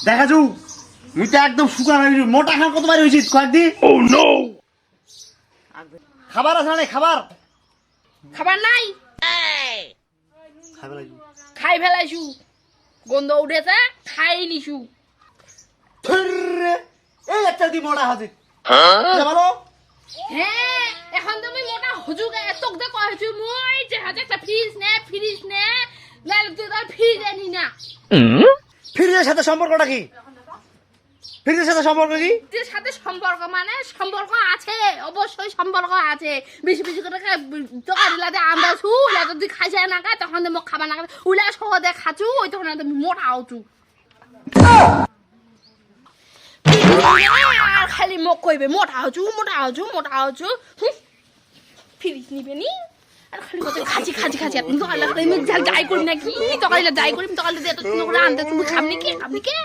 দেখাছু তুই তো একদম শুকান মোটা খান কতবার হয়েছিস কয়েকদিন। ও নো খাবার আছে না খাবার খাবার নাই খাই ফেলাইছু গন্ধ উঠেছে খাই নিছু এই একটা দি মোটা হাজির বলো হ্যাঁ এখন তুমি মোটা হুজুগে তোক দে কইছু মই যে হাতে একটা ফ্রিজ নে নালে তুই তার ফ্রিজ আনি না ফ্রিজের সাথে সম্পর্কটা কি ফ্রিজের সাথে সম্পর্ক কি তোর সাথে সম্পর্ক মানে সম্পর্ক আছে অবশ্যই সম্পর্ক আছে বেশি বেশি করে দোকানিলাতে আন্দাছু উলা যদি খাইছে না কা তখন মোক খাবা না উলা সহ দে খাচু ওই তখন তুমি মোটা হওছু আর খালি মোক কইবে মোটা হওছু ফ্রিজ নিবে নি আর খালি কথা খাচি আপনি তো আল্লাহ আমি যাই করি নাকি তকাইলা যাই করি তকাইলা দে তো তুমি আনতে তুমি খাবনি কি